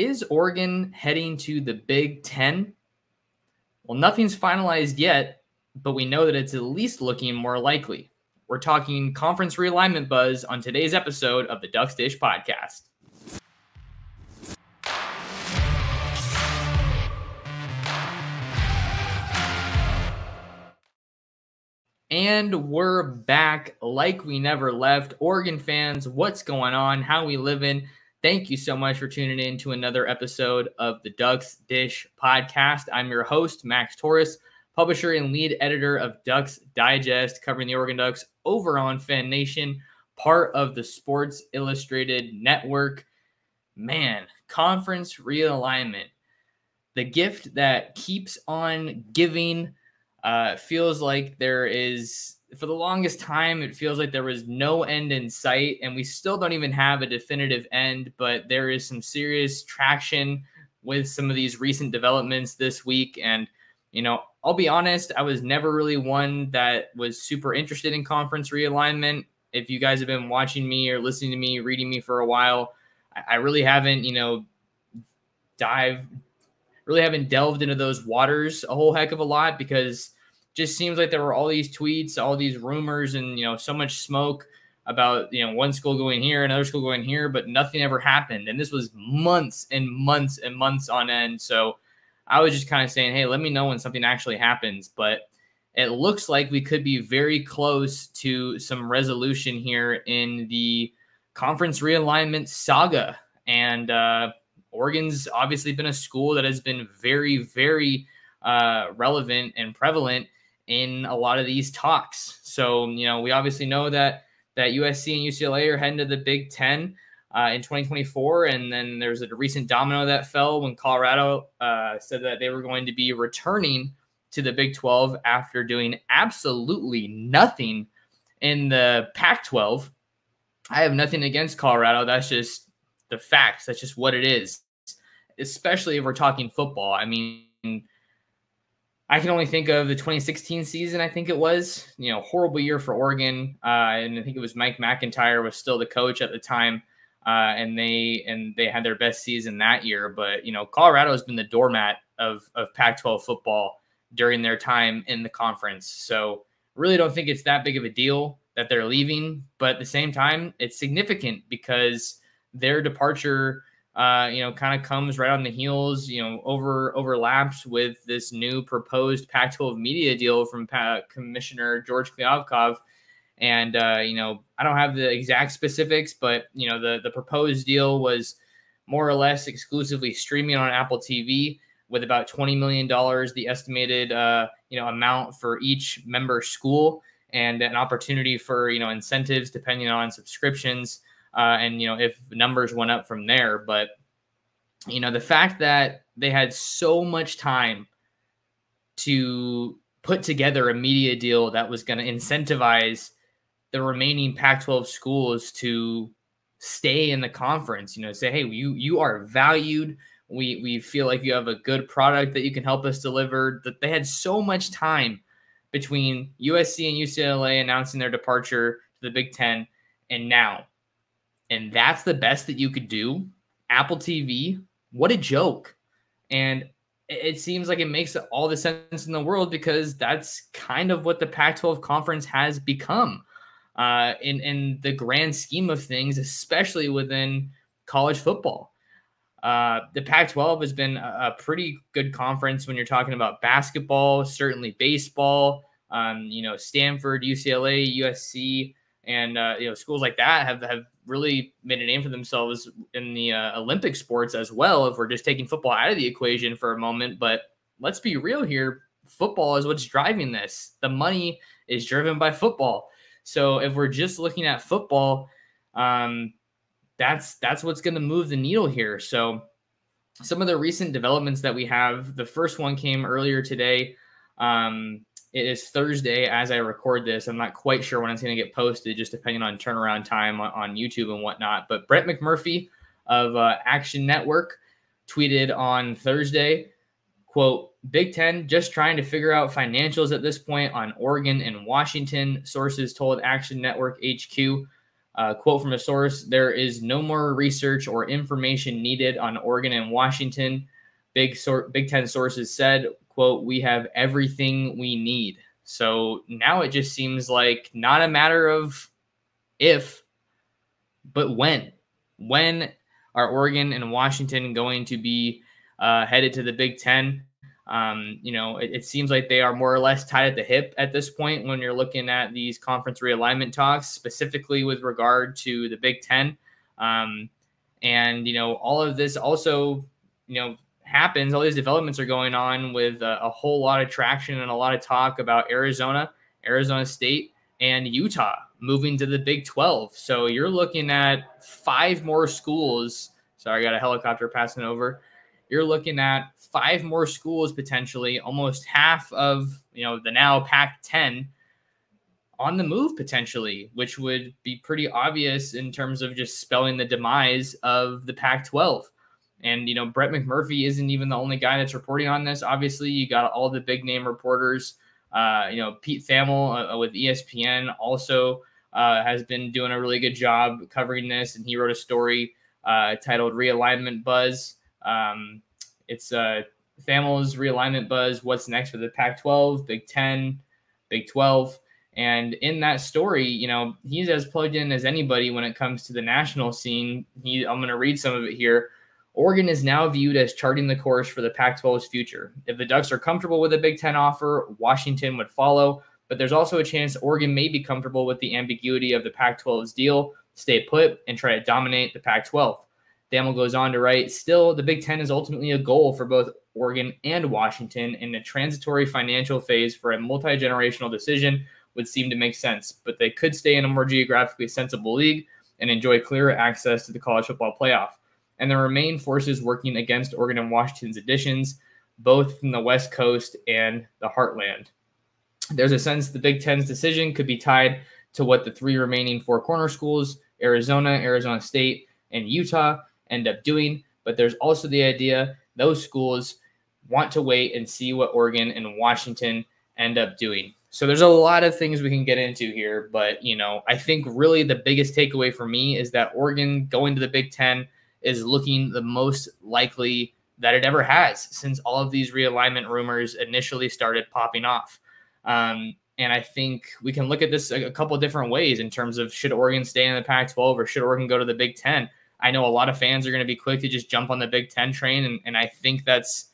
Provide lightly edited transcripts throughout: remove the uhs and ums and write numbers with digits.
Is Oregon heading to the Big Ten? Well, nothing's finalized yet, but we know that it's at least looking more likely. We're talking conference realignment buzz on today's episode of the Ducks Dish podcast. And we're back like we never left. Oregon fans, what's going on? How we living? Thank you so much for tuning in to another episode of the Ducks Dish podcast. I'm your host, Max Torres, publisher and lead editor of Ducks Digest, covering the Oregon Ducks over on Fan Nation, part of the Sports Illustrated network. Man, conference realignment. The gift that keeps on giving. Feels like there is, for the longest time, it feels like there was no end in sight, and we still don't even have a definitive end, but there is some serious traction with some of these recent developments this week. And, you know, I'll be honest, I was never really one that was super interested in conference realignment. If you guys have been watching me or listening to me, reading me for a while, I really haven't, delved into those waters a whole heck of a lot, because it just seems like there were all these tweets, all these rumors, and, so much smoke about, one school going here, another school going here, but nothing ever happened. And this was months and months and months on end. So I was just kind of saying, hey, let me know when something actually happens. But it looks like we could be very close to some resolution here in the conference realignment saga. And, Oregon's obviously been a school that has been very, very relevant and prevalent in a lot of these talks. So, we obviously know that USC and UCLA are heading to the Big Ten in 2024. And then there's a recent domino that fell when Colorado said that they were going to be returning to the Big 12 after doing absolutely nothing in the Pac-12. I have nothing against Colorado. That's just the facts. That's just what it is, especially if we're talking football. I mean, I can only think of the 2016 season. I think it was, horrible year for Oregon. And I think it was Mike McIntyre was still the coach at the time. And they had their best season that year. But, Colorado has been the doormat of Pac-12 football during their time in the conference. So really don't think it's that big of a deal that they're leaving. But at the same time, it's significant because their departure, kind of comes right on the heels, overlaps with this new proposed Pac-12 media deal from Commissioner George Kliavkoff. And, I don't have the exact specifics, but, the proposed deal was more or less exclusively streaming on Apple TV with about $20 million, the estimated, amount for each member school, and an opportunity for, incentives depending on subscriptions. And, if numbers went up from there. But, the fact that they had so much time to put together a media deal that was going to incentivize the remaining Pac-12 schools to stay in the conference, say, hey, you are valued. We feel like you have a good product that you can help us deliver. That they had so much time between USC and UCLA announcing their departure to the Big Ten and now. And that's the best that you could do. Apple TV, what a joke. And it seems like it makes all the sense in the world, because that's kind of what the Pac-12 conference has become in the grand scheme of things, especially within college football. The Pac-12 has been a pretty good conference when you're talking about basketball, certainly baseball, Stanford, UCLA, USC, and schools like that have really made a name for themselves in the Olympic sports as well, if we're just taking football out of the equation for a moment. But let's be real here. Football is what's driving this. The money is driven by football. So if we're just looking at football, that's what's going to move the needle here. So some of the recent developments that we have, the first one came earlier today. It is Thursday as I record this. I'm not quite sure when it's going to get posted, just depending on turnaround time on YouTube and whatnot. But Brett McMurphy of Action Network tweeted on Thursday, quote, Big Ten just trying to figure out financials at this point on Oregon and Washington, sources told Action Network HQ. Quote from a source: "There is no more research or information needed on Oregon and Washington." Big Ten sources said, quote, "We have everything we need." So now it just seems like not a matter of if, but when. When are Oregon and Washington going to be headed to the Big Ten? It seems like they are more or less tied at the hip at this point when you're looking at these conference realignment talks, specifically with regard to the Big Ten. All of this also, happens. All these developments are going on with a whole lot of traction and a lot of talk about Arizona State, and Utah moving to the Big 12. So you're looking at 5 more schools. Sorry, I got a helicopter passing over. You're looking at 5 more schools, potentially almost half of, the now Pac-10 on the move potentially, which would be pretty obvious in terms of just spelling the demise of the Pac-12. And, Brett McMurphy isn't even the only guy that's reporting on this. Obviously, you got all the big name reporters. Pete Thamel with ESPN also has been doing a really good job covering this. And he wrote a story titled Realignment Buzz. It's Thamel's Realignment Buzz, what's next for the Pac-12, Big 10, Big 12. And in that story, he's as plugged in as anybody when it comes to the national scene. I'm going to read some of it here. Oregon is now viewed as charting the course for the Pac-12's future. If the Ducks are comfortable with a Big Ten offer, Washington would follow, but there's also a chance Oregon may be comfortable with the ambiguity of the Pac-12's deal, stay put, and try to dominate the Pac-12. Thamel goes on to write, still, the Big Ten is ultimately a goal for both Oregon and Washington, and a transitory financial phase for a multi-generational decision would seem to make sense, but they could stay in a more geographically sensible league and enjoy clearer access to the college football playoff. And there remain forces working against Oregon and Washington's additions, both from the West Coast and the Heartland. There's a sense the Big Ten's decision could be tied to what the 3 remaining 4 corner schools, Arizona State, and Utah, end up doing. But there's also the idea those schools want to wait and see what Oregon and Washington end up doing. So there's a lot of things we can get into here. But, I think really the biggest takeaway for me is that Oregon going to the Big Ten is looking the most likely that it ever has since all of these realignment rumors initially started popping off. And I think we can look at this a couple of different ways in terms of should Oregon stay in the Pac-12 or should Oregon go to the Big Ten? I know a lot of fans are going to be quick to just jump on the Big Ten train, and I think that's,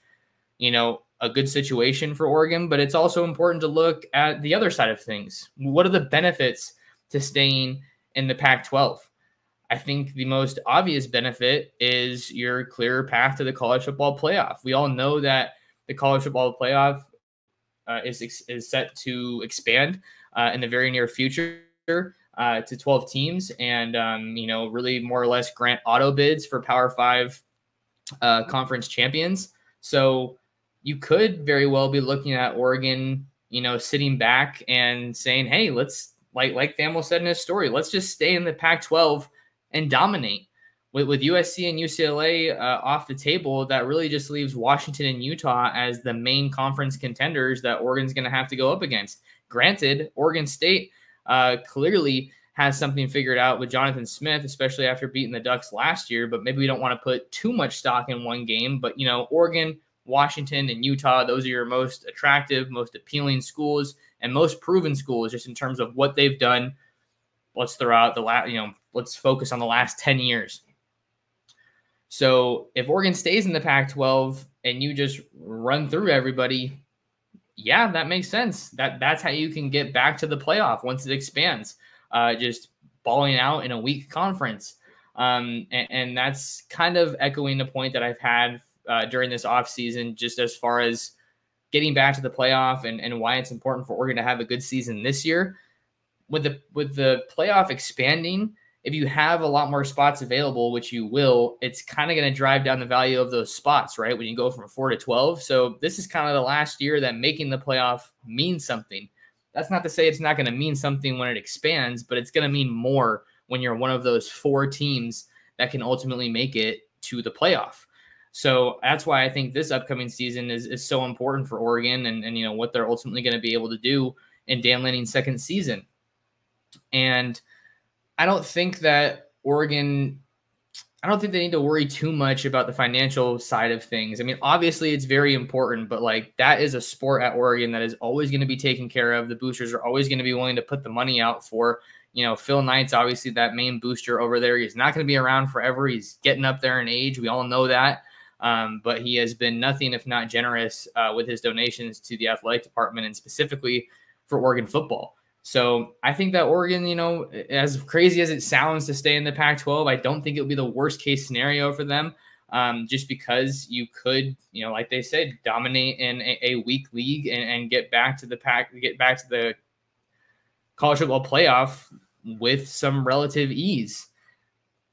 a good situation for Oregon, but it's also important to look at the other side of things. What are the benefits to staying in the Pac-12? I think the most obvious benefit is your clear path to the college football playoff. We all know that the college football playoff is set to expand in the very near future to 12 teams and, really more or less grant auto bids for Power 5 conference champions. So you could very well be looking at Oregon, sitting back and saying, hey, let's, like Thamel said in his story, let's just stay in the Pac-12 and dominate. With USC and UCLA off the table, that really just leaves Washington and Utah as the main conference contenders that Oregon's going to have to go up against. Granted, Oregon State clearly has something figured out with Jonathan Smith, especially after beating the Ducks last year, but maybe we don't want to put too much stock in one game. But, Oregon, Washington, and Utah, those are your most attractive, most appealing schools and most proven schools just in terms of what they've done. Let's throw out let's focus on the last 10 years. So if Oregon stays in the Pac-12 and you just run through everybody, yeah, that makes sense. That's how you can get back to the playoff once it expands, just balling out in a weak conference. And that's kind of echoing the point that I've had during this offseason, just as far as getting back to the playoff and why it's important for Oregon to have a good season this year. With the playoff expanding, if you have a lot more spots available, which you will, it's kind of going to drive down the value of those spots, right? When you go from 4 to 12. So this is kind of the last year that making the playoff means something. That's not to say it's not going to mean something when it expands, but it's going to mean more when you're one of those 4 teams that can ultimately make it to the playoff. So that's why I think this upcoming season is so important for Oregon and what they're ultimately going to be able to do in Dan Lanning's second season. And I don't think that Oregon, I don't think they need to worry too much about the financial side of things. I mean, obviously it's very important, but like that is a sport at Oregon that is always going to be taken care of. The boosters are always going to be willing to put the money out for, Phil Knight's obviously that main booster over there. He's not going to be around forever. He's getting up there in age. We all know that. But he has been nothing if not generous with his donations to the athletic department and specifically for Oregon football. So I think that Oregon, as crazy as it sounds to stay in the Pac-12, I don't think it would be the worst case scenario for them, just because you could, like they said, dominate in a weak league and get back to the college football playoff with some relative ease.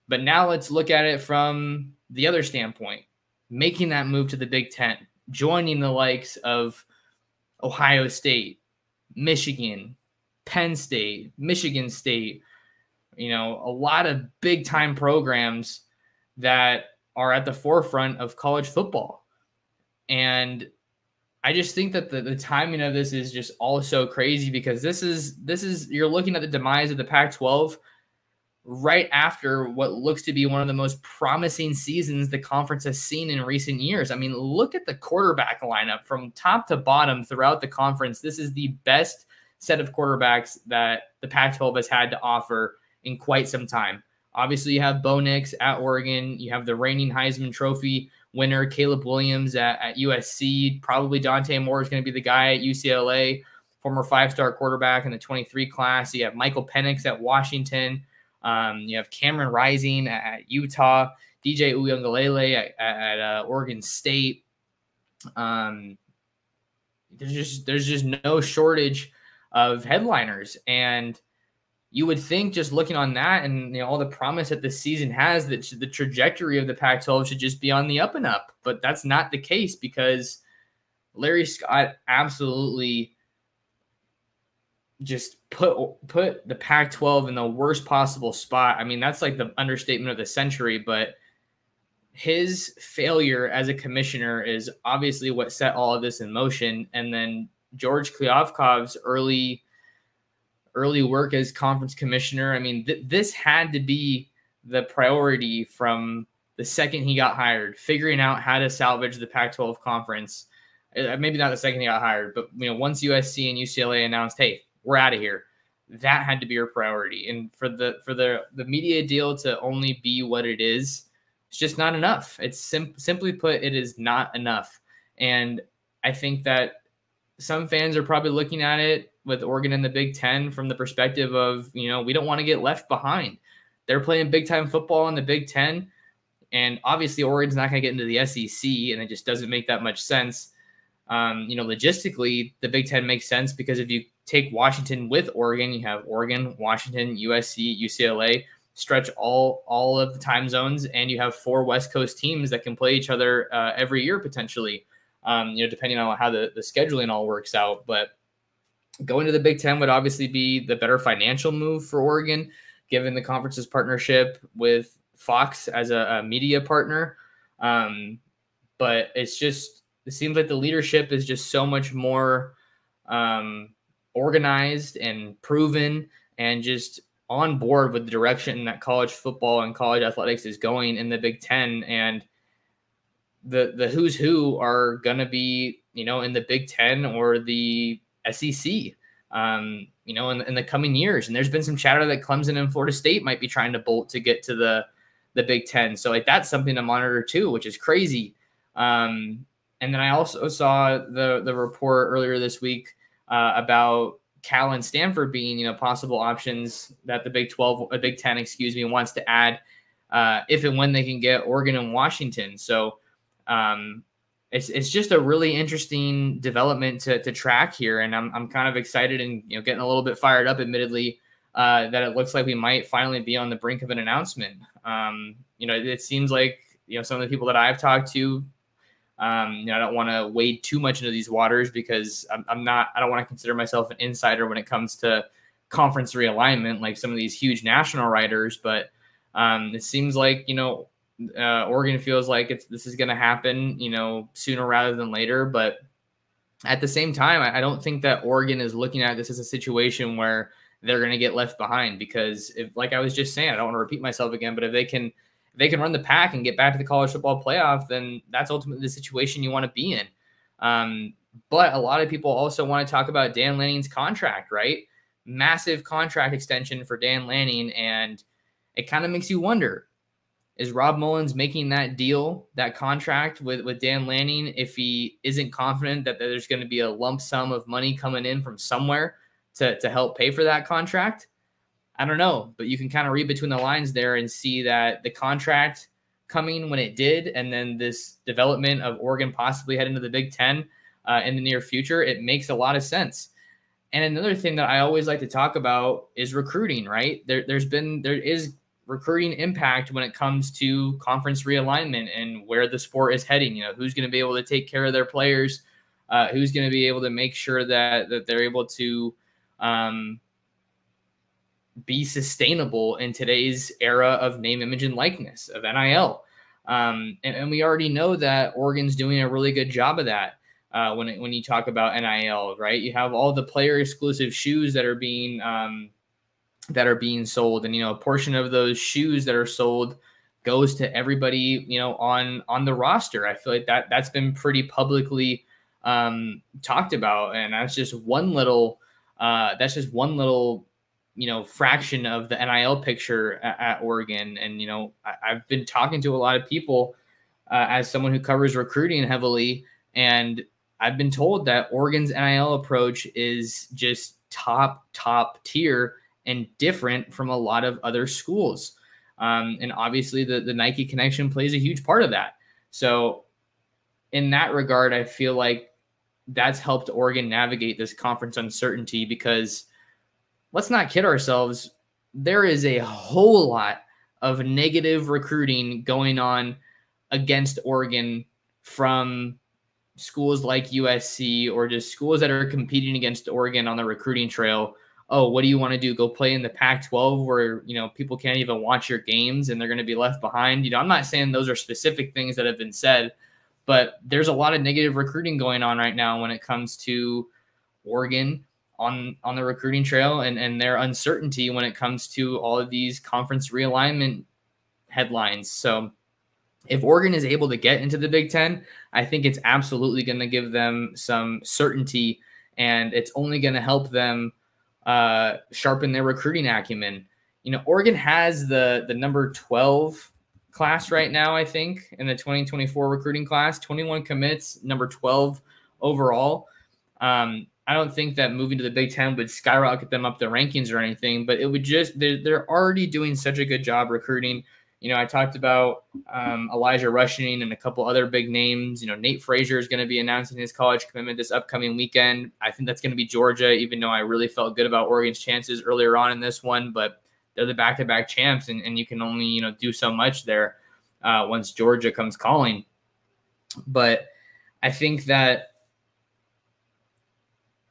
But now let's look at it from the other standpoint, making that move to the Big Ten, joining the likes of Ohio State, Michigan, Penn State, Michigan State, a lot of big time programs that are at the forefront of college football. And I just think that the timing of this is just all so crazy because this is you're looking at the demise of the Pac-12 right after what looks to be one of the most promising seasons the conference has seen in recent years. I mean, look at the quarterback lineup from top to bottom throughout the conference. This is the best set of quarterbacks that the Pac-12 has had to offer in quite some time. Obviously, you have Bo Nix at Oregon. You have the reigning Heisman Trophy winner, Caleb Williams at USC. Probably Dante Moore is going to be the guy at UCLA, former five-star quarterback in the 23 class. You have Michael Penix at Washington. You have Cameron Rising at Utah. DJ Uiagalelei at Oregon State. There's just no shortage of headliners, and you would think just looking on that and all the promise that this season has that the trajectory of the Pac-12 should just be on the up and up, but that's not the case because Larry Scott absolutely just put the Pac-12 in the worst possible spot. I mean, that's like the understatement of the century, but his failure as a commissioner is obviously what set all of this in motion. And then George Kliavkov's early work as conference commissioner. I mean, this had to be the priority from the second he got hired, figuring out how to salvage the Pac-12 conference. Maybe not the second he got hired, but once USC and UCLA announced, hey, we're out of here, that had to be your priority. And for the media deal to only be what it is, it's just not enough. It's simply put, it is not enough. And I think that some fans are probably looking at it with Oregon in the Big Ten from the perspective of, we don't want to get left behind. They're playing big time football in the Big Ten. And obviously Oregon's not going to get into the SEC, and it just doesn't make that much sense. Logistically, the Big Ten makes sense because if you take Washington with Oregon, you have Oregon, Washington, USC, UCLA, stretch all of the time zones, and you have 4 West Coast teams that can play each other every year potentially, depending on how the scheduling all works out. But going to the Big Ten would obviously be the better financial move for Oregon, given the conference's partnership with Fox as a media partner. But it seems like the leadership is just so much more organized and proven and just on board with the direction that college football and college athletics is going in the Big Ten. And the who's who are going to be, in the Big Ten or the SEC, in the coming years. And there's been some chatter that Clemson and Florida State might be trying to bolt to get to the Big Ten. So like that's something to monitor too, which is crazy. And then I also saw the report earlier this week about Cal and Stanford being, possible options that the Big 10, wants to add if and when they can get Oregon and Washington. So it's just a really interesting development to track here. And I'm kind of excited and, getting a little bit fired up, admittedly, that it looks like we might finally be on the brink of an announcement. It seems like, some of the people that I've talked to, I don't want to wade too much into these waters because I don't want to consider myself an insider when it comes to conference realignment, like some of these huge national writers. But it seems like, Oregon feels like this is going to happen, sooner rather than later. But at the same time, I don't think that Oregon is looking at this as a situation where they're going to get left behind, because if, like I was just saying, I don't want to repeat myself again, but if they can run the pack and get back to the college football playoff, then that's ultimately the situation you want to be in. But a lot of people also want to talk about Dan Lanning's contract, right? Massive contract extension for Dan Lanning. And it kind of makes you wonder, is Rob Mullins making that deal, that contract with Dan Lanning, if he isn't confident that there's going to be a lump sum of money coming in from somewhere to help pay for that contract? I don't know, but you can kind of read between the lines there and see that the contract coming when it did, and then this development of Oregon possibly heading to the Big Ten in the near future, it makes a lot of sense. And another thing that I always like to talk about is recruiting, right? There is recruiting impact when it comes to conference realignment and where the sport is heading. You know, who's going to be able to take care of their players, who's going to be able to make sure that they're able to be sustainable in today's era of name, image, and likeness, of NIL. And we already know that Oregon's doing a really good job of that. When you talk about NIL, right? You have all the player exclusive shoes that are being sold, and a portion of those shoes that are sold goes to everybody on the roster. I feel like that's been pretty publicly talked about, and that's just one little fraction of the NIL picture at Oregon. And I've been talking to a lot of people as someone who covers recruiting heavily, and I've been told that Oregon's NIL approach is just top tier and different from a lot of other schools. And obviously the Nike connection plays a huge part of that. So in that regard, I feel like that's helped Oregon navigate this conference uncertainty, because let's not kid ourselves, there is a whole lot of negative recruiting going on against Oregon from schools like USC, or just schools that are competing against Oregon on the recruiting trail. Oh, what do you want to do? Go play in the Pac-12 where, people can't even watch your games and they're going to be left behind. I'm not saying those are specific things that have been said, but there's a lot of negative recruiting going on right now when it comes to Oregon on the recruiting trail, and their uncertainty when it comes to all of these conference realignment headlines. So if Oregon is able to get into the Big Ten, I think it's absolutely going to give them some certainty, and it's only going to help them sharpen their recruiting acumen. Oregon has the number 12 class right now, I think, in the 2024 recruiting class, 21 commits, number 12 overall. I don't think that moving to the Big Ten would skyrocket them up the rankings or anything, but it would just, they're already doing such a good job recruiting. I talked about Elijah Rushing and a couple other big names. Nate Frazier is going to be announcing his college commitment this upcoming weekend. I think that's going to be Georgia, even though I really felt good about Oregon's chances earlier on in this one. But they're the back-to-back champs, and you can only do so much there once Georgia comes calling. But I think that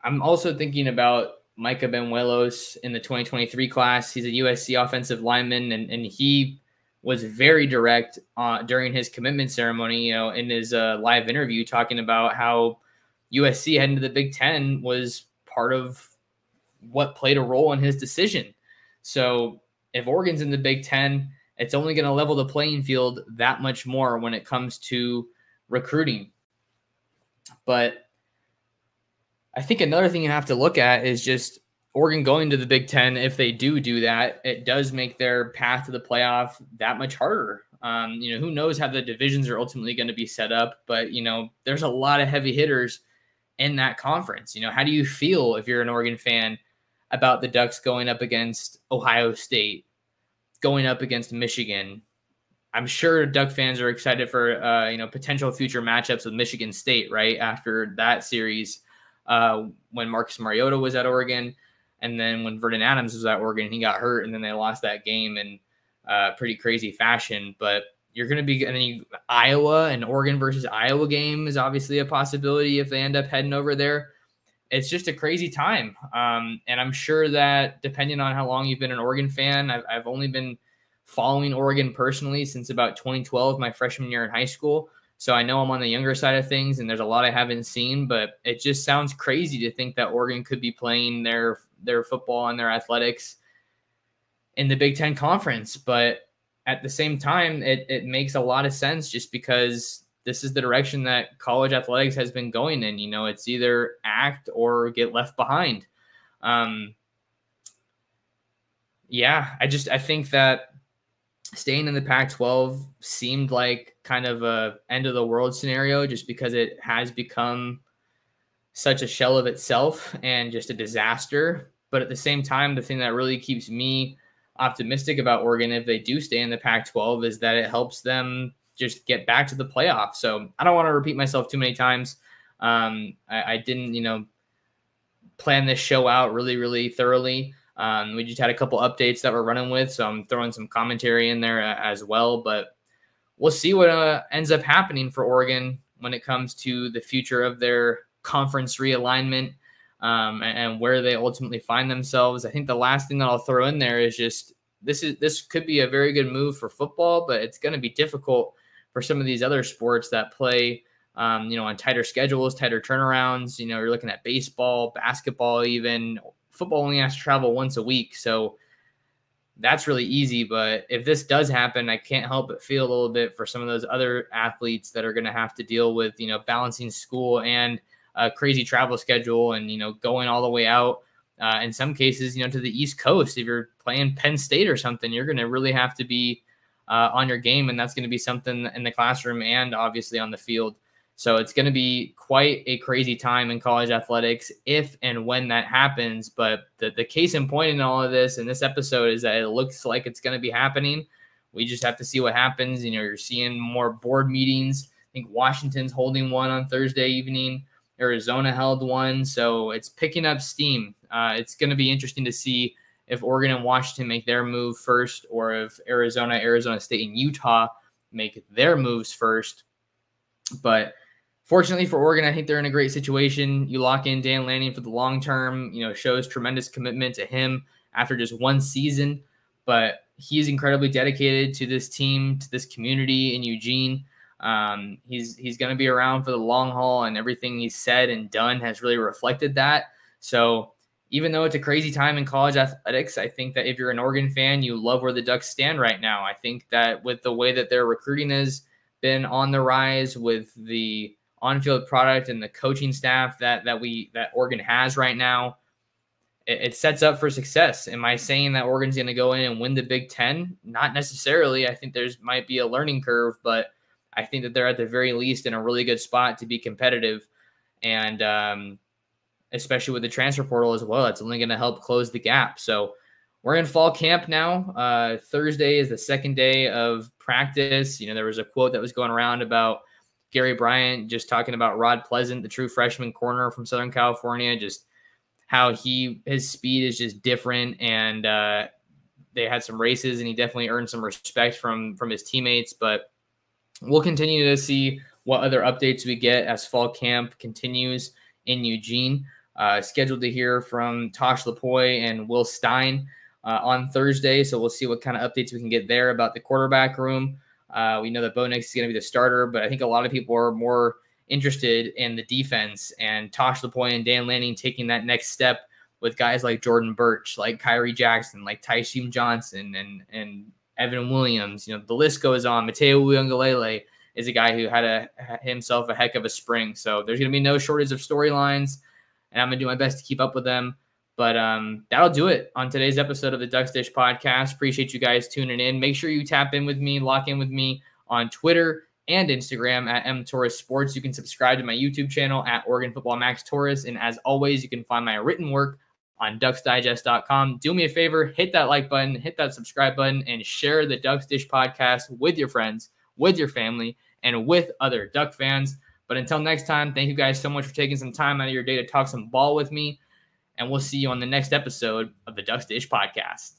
I'm also thinking about Micah Benuelos in the 2023 class. He's a USC offensive lineman, and he was very direct during his commitment ceremony, in his live interview, talking about how USC heading to the Big Ten was part of what played a role in his decision. So if Oregon's in the Big Ten, it's only going to level the playing field that much more when it comes to recruiting. But I think another thing you have to look at is just Oregon going to the Big Ten. If they do that, it does make their path to the playoff that much harder. Who knows how the divisions are ultimately going to be set up, but, there's a lot of heavy hitters in that conference. How do you feel if you're an Oregon fan about the Ducks going up against Ohio State, going up against Michigan? I'm sure Duck fans are excited for, potential future matchups with Michigan State, right? After that series, when Marcus Mariota was at Oregon, and then when Vernon Adams was at Oregon, he got hurt, and then they lost that game in pretty crazy fashion. But you're going to be getting Iowa, and Oregon versus Iowa game is obviously a possibility if they end up heading over there. It's just a crazy time. And I'm sure that depending on how long you've been an Oregon fan, I've only been following Oregon personally since about 2012, my freshman year in high school. So I know I'm on the younger side of things, and there's a lot I haven't seen, but it just sounds crazy to think that Oregon could be playing their football and their athletics in the Big Ten Conference. But at the same time, it makes a lot of sense just because this is the direction that college athletics has been going in. It's either act or get left behind. I think that staying in the Pac-12 seemed like kind of a end of the world scenario just because it has become such a shell of itself and just a disaster. But at the same time, the thing that really keeps me optimistic about Oregon if they do stay in the Pac-12 is that it helps them just get back to the playoffs. So I don't want to repeat myself too many times. I didn't, plan this show out really, really thoroughly. We just had a couple updates that we're running with, so I'm throwing some commentary in there as well. But we'll see what ends up happening for Oregon when it comes to the future of their conference realignment and where they ultimately find themselves. I think the last thing that I'll throw in there is just this could be a very good move for football, but it's going to be difficult for some of these other sports that play on tighter schedules, tighter turnarounds. You're looking at baseball, basketball, even football only has to travel once a week. So that's really easy. But if this does happen, I can't help but feel a little bit for some of those other athletes that are going to have to deal with, balancing school and a crazy travel schedule and, going all the way out in some cases, to the East Coast. If you're playing Penn State or something, you're going to really have to be on your game. And that's going to be something in the classroom and obviously on the field. So it's going to be quite a crazy time in college athletics if and when that happens. But the case in point in all of this in this episode is that it looks like it's going to be happening. We just have to see what happens. You're seeing more board meetings. I think Washington's holding one on Thursday evening. Arizona held one. So it's picking up steam. It's going to be interesting to see if Oregon and Washington make their move first or if Arizona State, and Utah make their moves first. But fortunately for Oregon, I think they're in a great situation. You lock in Dan Lanning for the long term, shows tremendous commitment to him after just one season. But he's incredibly dedicated to this team, to this community in Eugene. He's going to be around for the long haul, and everything he's said and done has really reflected that. So even though it's a crazy time in college athletics, I think that if you're an Oregon fan, you love where the Ducks stand right now. I think that with the way that their recruiting has been on the rise, with the on-field product and the coaching staff that Oregon has right now, it sets up for success. Am I saying that Oregon's going to go in and win the Big Ten? Not necessarily. I think there's might be a learning curve, but I think that they're at the very least in a really good spot to be competitive. And especially with the transfer portal as well, it's only going to help close the gap. So we're in fall camp now. Thursday is the second day of practice. There was a quote that was going around about Gary Bryant just talking about Rod Pleasant, the true freshman corner from Southern California, just how his speed is just different. And they had some races, and he definitely earned some respect from his teammates. But we'll continue to see what other updates we get as fall camp continues in Eugene. Scheduled to hear from Tosh Lapoy and Will Stein on Thursday. So we'll see what kind of updates we can get there about the quarterback room. We know that Bo Nix is going to be the starter, but I think a lot of people are more interested in the defense and Tosh Lapoy and Dan Lanning taking that next step with guys like Jordan Birch, like Kyrie Jackson, like Tyshim Johnson, and Evan Williams. The list goes on. Mateo Uiagalelei is a guy who had himself a heck of a spring. So there's going to be no shortage of storylines, and I'm going to do my best to keep up with them. But that'll do it on today's episode of the Ducks Dish Podcast. Appreciate you guys tuning in. Make sure you tap in with me, lock in with me on Twitter and Instagram at mtorres sports. You can subscribe to my YouTube channel at Oregon Football Max Torres. And as always, you can find my written work on ducksdigest.com. Do me a favor, hit that like button, hit that subscribe button, and share the Ducks Dish Podcast with your friends, with your family, and with other Duck fans. But until next time, thank you guys so much for taking some time out of your day to talk some ball with me. And we'll see you on the next episode of the Ducks Dish Podcast.